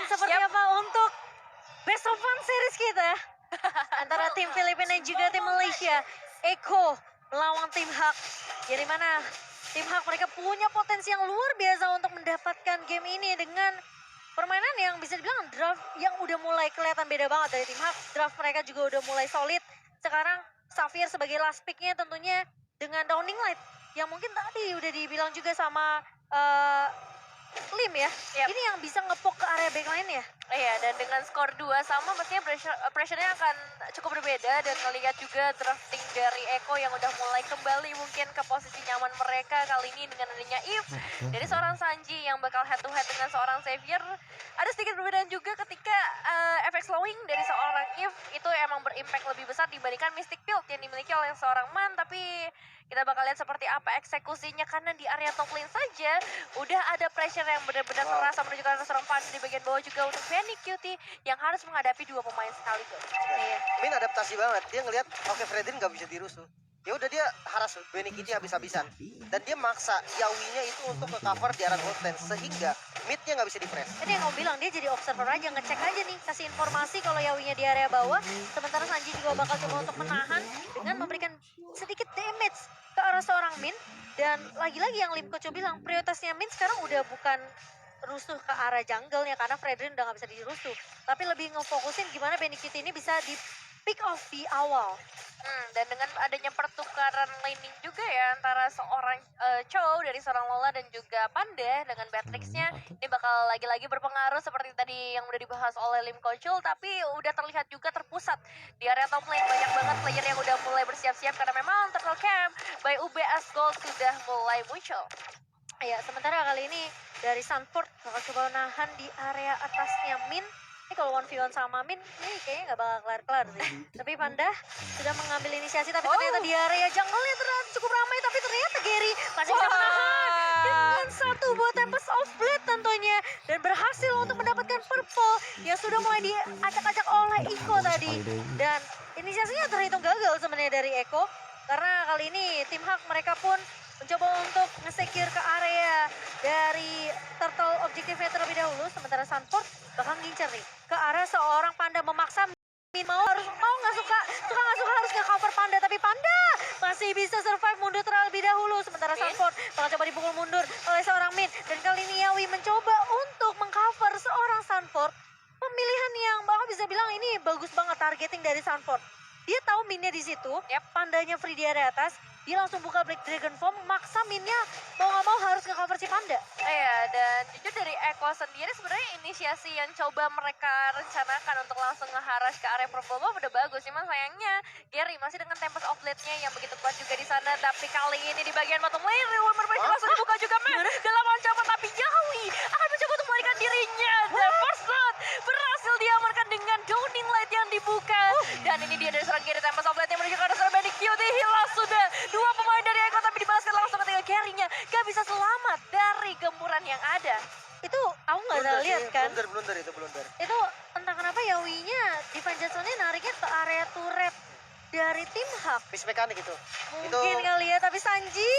seperti apa untuk Best of Fun Series kita antara tim Filipina dan juga tim Malaysia. Eko melawan tim Hak. Jadi mana tim Hak mereka punya potensi yang luar biasa untuk mendapatkan game ini dengan permainan yang bisa dibilang draft yang udah mulai kelihatan beda banget dari tim Hak. Draft mereka juga udah mulai solid. Sekarang Xavier sebagai last picknya tentunya dengan Downing Light yang mungkin tadi udah dibilang juga sama Lim ya. Yep. Ini yang bisa ngepok ke area backline ya. Iya, dan dengan skor 2 sama mestinya pressure-nya akan cukup berbeda dan ngelihat juga drafting dari Eko yang udah mulai kembali mungkin ke posisi nyaman mereka kali ini dengan adanya Eve dari seorang Sanji yang bakal head to head dengan seorang Xavier. Ada sedikit perbedaan juga ketika efek slowing dari seorang Eve itu emang berimpact lebih besar dibandingkan Mystic Build yang dimiliki oleh seorang Man, tapi kita bakal lihat seperti apa eksekusinya karena di area top lane saja udah ada pressure yang benar-benar terasa menuju ke arah seorang Pan di bagian bawah juga untuk Benny Cutie yang harus menghadapi dua pemain sekaligus. Iya. Min adaptasi banget, dia ngelihat oke Fredrin nggak bisa dirusuh. Ya udah dia haras Benny Kitty habis-habisan. Dan dia maksa Yawinya itu untuk ke cover di arah gold lane sehingga midnya nggak bisa di-press. Ini yang mau bilang dia jadi observer aja, ngecek aja nih, kasih informasi kalau Yawinya di area bawah. Sementara Sanji juga bakal coba untuk menahan dengan memberikan sedikit damage ke arah seorang Min. Dan lagi-lagi yang Lim Koco bilang, prioritasnya Min sekarang udah bukan rusuh ke arah jungle ya karena Fredrin udah nggak bisa dirusuh. Tapi lebih ngefokusin gimana Benny Kitty ini bisa di pick off di awal. Dan dengan adanya pertukaran laning juga ya antara seorang Chow dari seorang Lola dan juga Panda dengan Batrixnya ini bakal lagi-lagi berpengaruh seperti tadi yang udah dibahas oleh Lim Kochul, tapi udah terlihat juga terpusat di area top lane. Banyak banget player yang udah mulai bersiap-siap karena memang Turtle Camp by UBS Gold sudah mulai muncul. Ya, sementara kali ini dari Sunford bakal coba nahan di area atasnya Min. Ini kalau 1v1 sama Min, ini kayaknya nggak bakal kelar-kelar sih. Tapi Panda sudah mengambil inisiasi, tapi ternyata di area jungle-nya ternyata cukup ramai. Tapi ternyata Gary masih bisa menahan dengan satu buah Tempest of Blade tentunya. Dan berhasil untuk mendapatkan purple yang sudah mulai diacak-acak oleh Iko tadi. Dan inisiasinya terhitung gagal sebenarnya dari Eko. Karena kali ini tim Hak mereka pun mencoba untuk nge-secure ke area dari turtle objektifnya terlebih dahulu. Sementara Sunford bakal ngincer nih ke arah seorang Panda, memaksa Min mau nggak suka harus ke cover Panda, tapi Panda masih bisa survive mundur terlebih dahulu. Sementara Sunford bakal coba dipukul mundur oleh seorang Min, dan kali ini Yawi mencoba untuk mengcover seorang Sunford. Pemilihan yang bakal bisa bilang ini bagus banget targeting dari Sunford. Dia tahu Minnya di situ, Pandanya free di area atas. Dia langsung buka Black Dragon Form, maksa Minnya mau nggak mau harus ke cover si Panda. Iya, dan jujur dari Eko sendiri sebenarnya inisiasi yang coba mereka rencanakan untuk langsung ngeharas ke area purple buff udah bagus. Cuman sayangnya Gary masih dengan Tempest of Blade-nya yang begitu kuat juga di sana. Tapi kali ini di bagian bottom lane, Rewarmer Breach langsung dibuka juga dalam ancaman. Tapi Yawi akan mencoba untuk melarikan dirinya. The first blood berhasil diamankan dengan Downing Light yang dibuka. Dan ini dia dari seorang Gary, Tempest of Blade yang menuju ke arah seorang Benny Cutie. Hilang sudah dua pemain dari Eko, tapi dibalaskan langsung ketika Gary-nya gak bisa selamat dari gempuran yang ada. Itu aku nggak ada lihat kan. Blunder. Itu entah kenapa Yawinya di Panjatselnya nariknya ke area turret dari tim Hak. Miss mekanik itu. Mungkin kali ya, tapi Sanji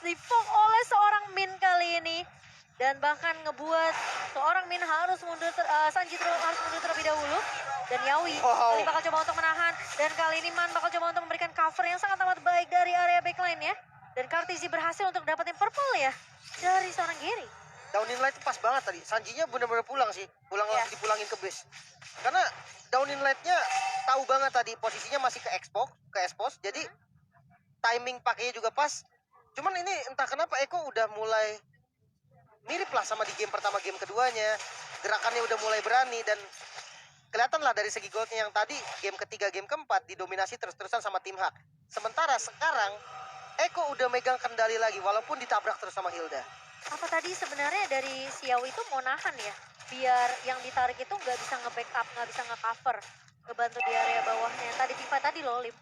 dipok oleh seorang Min kali ini. Dan bahkan ngebuat seorang Min harus mundur, Sanji harus mundur terlebih dahulu. Dan Yawi kali bakal coba untuk menahan. Dan kali ini Man bakal coba untuk memberikan cover yang sangat amat baik dari area backline ya. Dan Kartisi berhasil untuk dapetin purple ya dari seorang Gary. Downing Light pas banget tadi. Sanjinya benar-benar pulang sih. Langsung dipulangin ke base. Karena Downing Light-nya tahu banget tadi posisinya masih ke expose. Jadi timing pakainya juga pas. Cuman ini entah kenapa Eko udah mulai mirip lah sama di game pertama, game keduanya. Gerakannya udah mulai berani dan kelihatan lah dari segi goldnya yang tadi game ketiga, game keempat didominasi terus-terusan sama tim Hak. Sementara sekarang Eko udah megang kendali lagi walaupun ditabrak terus sama Hilda. Apa tadi sebenarnya dari Xiao itu mau nahan ya? Biar yang ditarik itu nggak bisa nge-backup, nggak bisa nge-cover. Ngebantu di area bawahnya. Tadi Tifa tadi loh, Lim.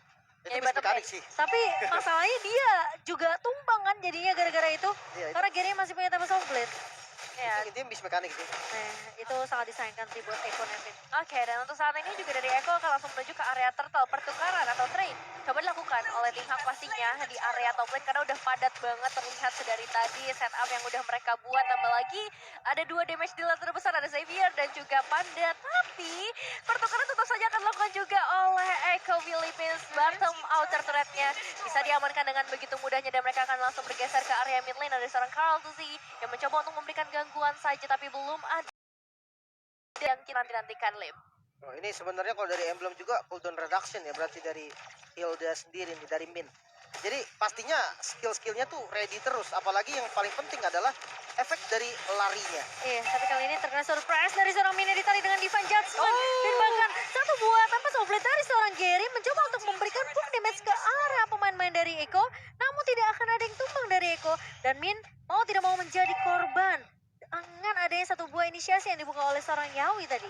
Itu miss mekanik sih. Tapi masalahnya dia juga tumbang kan jadinya gara-gara itu. Iya, Karena Gary masih punya Tempest of Blade. Ya. Intinya miss mekanik sih. Nah, itu sangat disayangkan sih buat Eko Nevin. Oke, dan untuk saat ini juga dari Eko akan langsung menuju ke area turtle pertukaran atau trade. coba dilakukan oleh tim Hak pastinya di area top lane karena udah padat banget terlihat sedari tadi setup yang udah mereka buat. Tambah lagi ada 2 damage dealer terbesar, ada Xavier dan juga Panda. Tapi pertukaran tetap saja akan dilakukan juga oleh Echo Philippines. Bottom outer turretnya bisa diamankan dengan begitu mudahnya dan mereka akan langsung bergeser ke area mid lane. Ada seorang Carl Tuzi yang mencoba untuk memberikan gangguan saja tapi belum ada yang kita nanti-nantikan, Lim. Oh, ini sebenarnya kalau dari emblem juga cooldown reduction ya, berarti dari Hilda sendiri nih, dari Min. Jadi pastinya skill-skillnya tuh ready terus, apalagi yang paling penting adalah efek dari larinya. Iya, tapi kali ini terkena surprise dari seorang Min yang ditarik dengan Divine Judgment. Dan bahkan satu buah tanpa softblade dari seorang Gary mencoba untuk memberikan book damage ke arah pemain-pemain dari Echo. Namun tidak akan ada yang tumbang dari Echo. Dan Min mau tidak mau menjadi korban dengan adanya satu buah inisiasi yang dibuka oleh seorang Yawi tadi.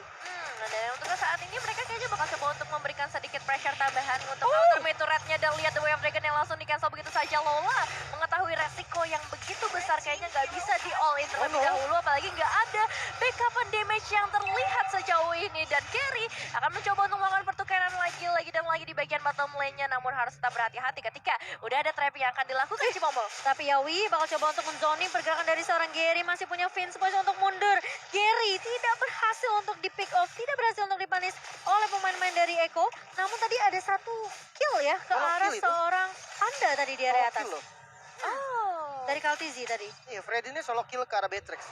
Dan untuk saat ini mereka kayaknya bakal coba untuk memberikan sedikit pressure tambahan untuk counter mid turretnya dan lihat The Way of Dragon yang langsung di cancel begitu saja. Lola mengetahui resiko yang begitu besar kayaknya nggak bisa di all in terlebih dahulu, apalagi nggak ada backupan damage yang terlihat sejauh ini. Dan Gary akan mencoba untuk melakukan pertukaran lagi dan lagi di bagian bottom lane-nya, namun harus tetap berhati-hati ketika udah ada trap yang akan dilakukan Cimomo. Tapi Yawi bakal coba untuk menzoning pergerakan dari seorang Gary, masih punya Vince Boys untuk mundur. Gary tidak berhasil untuk di pick off, tidak berhasil untuk dipanis oleh pemain-pemain dari Echo. Namun tadi ada satu kill ya ke arah seorang Panda tadi di area atas. Oh. Dari Kaltizi tadi. Iya, Freddy ini solo kill ke arah Beatrix.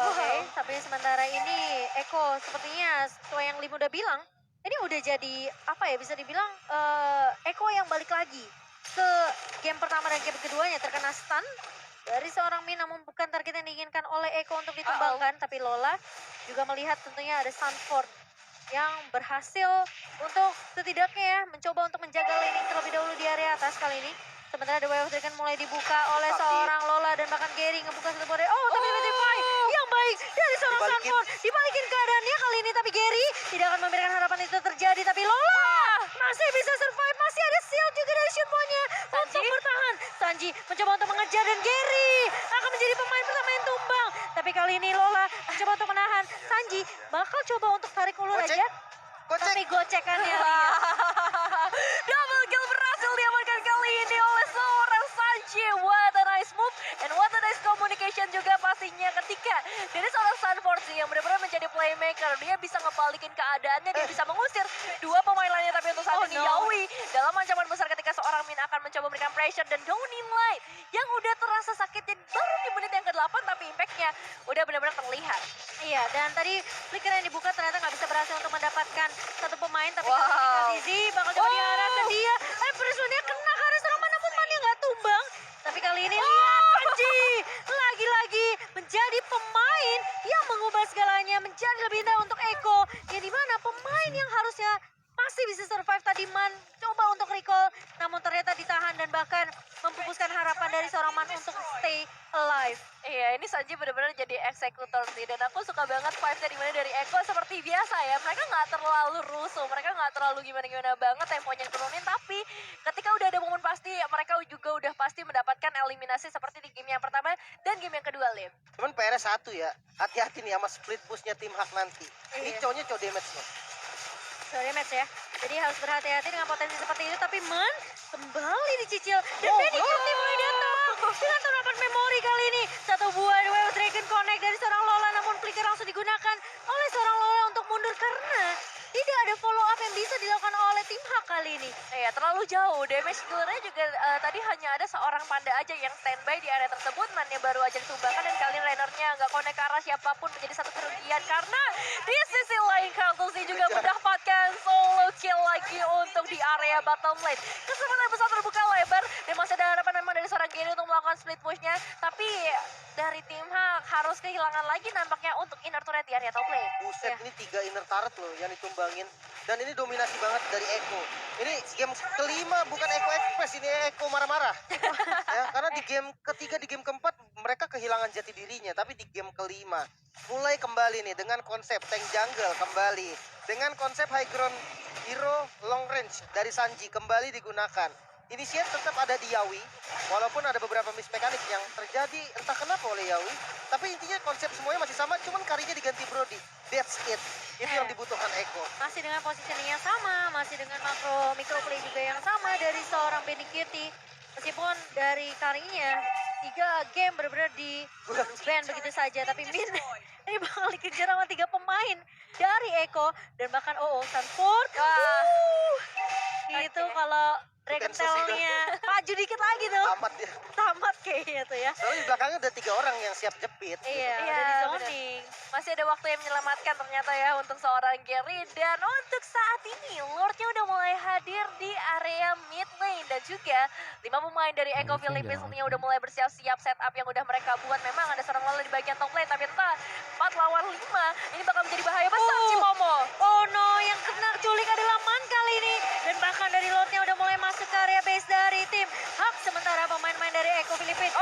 Oke, tapi sementara ini Echo sepertinya sesuai yang Lim udah bilang, ini udah jadi apa ya, bisa dibilang Echo yang balik lagi ke game pertama dan game keduanya, terkena stun dari seorang Min, namun bukan target yang diinginkan oleh Echo untuk ditumbangkan. Tapi Lola juga melihat tentunya ada Sanford yang berhasil untuk setidaknya ya mencoba untuk menjaga laning terlebih dahulu di area atas kali ini. Sementara The Way of Dragon mulai dibuka oleh seorang Lola dan bahkan Gary ngebuka satu body. Oh, tapi Petrify yang baik dari seorang Sanford. Dibalikin keadaannya kali ini, tapi Gary tidak akan memberikan harapan itu terjadi. Tapi Lola masih bisa survive, masih ada shield juga dari Shunpo-nya untuk bertahan. Sanji mencoba untuk mengejar dan Gary akan menjadi pemain pertama yang tumbang. Tapi kali ini Lola mencoba untuk menahan. Sanji bakal coba untuk tarik ulur aja. Tapi gocekannya lihat. Double kill berhasil diamankan kali ini oleh seorang Sanji. What a nice move and what a nice communication juga pastinya ketika dari seorang Sanford sih yang benar-benar menjadi playmaker. Dia bisa ngebalikin keadaannya, dia bisa mengusir 2 pemain lainnya. Tapi untuk saat ini Yawi dalam ancaman besar ketika seorang Min akan mencoba memberikan pressure dan Downing Light yang udah terasa sakitnya baru di menit yang ke-8, tapi impactnya udah benar-benar terlihat. Iya, dan tadi flicker yang dibuka ternyata nggak bisa berhasil untuk mendapatkan satu pemain, tapi Zizi bakal coba diarah ke dia. Personnya kena ke arah seorang mana pemain yang nggak tumbang. Tapi kali ini lihat Sanji lagi-lagi menjadi pemain yang mengubah segalanya menjadi lebih indah untuk Echo. Ya dimana pemain yang harusnya masih bisa survive tadi coba untuk recall, namun ternyata ditahan dan bahkan mempupuskan harapan dari seorang Man untuk stay alive. Iya, ini Sanji benar-benar jadi eksekutor sih, dan aku suka banget vibes-nya dimana dari Echo seperti biasa ya, mereka nggak terlalu rusuh, mereka nggak terlalu gimana-gimana banget temponya turunin, tapi ketika udah ada momen pasti, mereka juga udah pasti mendapatkan eliminasi seperti di game yang pertama dan game yang kedua, Lim. Cuman PR satu ya, hati-hati nih sama split push-nya tim Hak nanti. Ini cowoknya cowok damage loh. Sorry match ya. Jadi harus berhati-hati dengan potensi seperti itu. Tapi Man kembali dicicil. Dan Benny mulai datang. Dengan terapan memori kali ini. Satu buah The Way of Dragon Connect dari seorang Lola. Namun flicker langsung digunakan oleh seorang Lola untuk mundur. Karena tidak ada follow up yang bisa dilakukan oleh tim Hak kali ini. Iya, terlalu jauh. Damage dealer-nya juga tadi hanya ada seorang Panda aja yang standby di area tersebut. Man-nya baru aja ditumbangkan dan kali ini Rainernya nggak connect ke arah siapapun, menjadi satu kerugian. Karena di sisi lain Kaltusi juga mendapatkan solo kill lagi untuk di area bottom lane. Kesempatan besar terbuka lebar dan masih ada harapan memang dari seorang Gary untuk melakukan split push-nya. Tapi dari tim Hak harus kehilangan lagi nampaknya untuk inner turret di area top lane. Buset, ini 3 inner turret loh yang ditumbangin. Dan ini dominasi banget dari Echo. Ini game kelima bukan Echo Express, ini Echo marah-marah. Ya, karena di game ketiga, di game keempat mereka kehilangan jati dirinya. Tapi di game kelima mulai kembali nih dengan konsep tank jungle kembali. Dengan konsep high ground hero long range dari Sanji kembali digunakan. Inisiat tetap ada di Yawi, walaupun ada beberapa mismekanik yang terjadi entah kenapa oleh Yawi. Tapi intinya konsep semuanya masih sama, cuman karinya diganti Brody. that's it. Itu yang dibutuhkan Eko. Masih dengan positioning yang sama, masih dengan makro micro play juga yang sama dari seorang Benny Cutie. Meskipun dari karinya 3 game benar-benar di ban begitu saja, tapi Min ini bakal dikejar sama 3 pemain dari Eko dan bahkan Sanford. Itu kalau Dragon Tenso sih, Tail-nya maju dikit lagi tuh. Tamat dia. Tamat kayaknya tuh ya. Soalnya di belakangnya ada 3 orang yang siap jepit. Iya, Iya, udah di bener. zoning. Masih ada waktu yang menyelamatkan ternyata ya untuk seorang Gary. Dan untuk saat ini Lordnya udah mulai hadir di area mid lane. Dan juga 5 pemain dari Echo Philippines tentunya udah mulai bersiap-siap setup yang udah mereka buat. Memang ada seorang Lala di bagian top lane, tapi entah 4 lawan 5 ini bakal menjadi bahaya besar Cimomo. Oh no, yang kena culik adalah Man kali ini. Dan bahkan dari Lordnya udah mulai masuk ke area base dari tim Hak. Sementara pemain-pemain dari Eko Philippines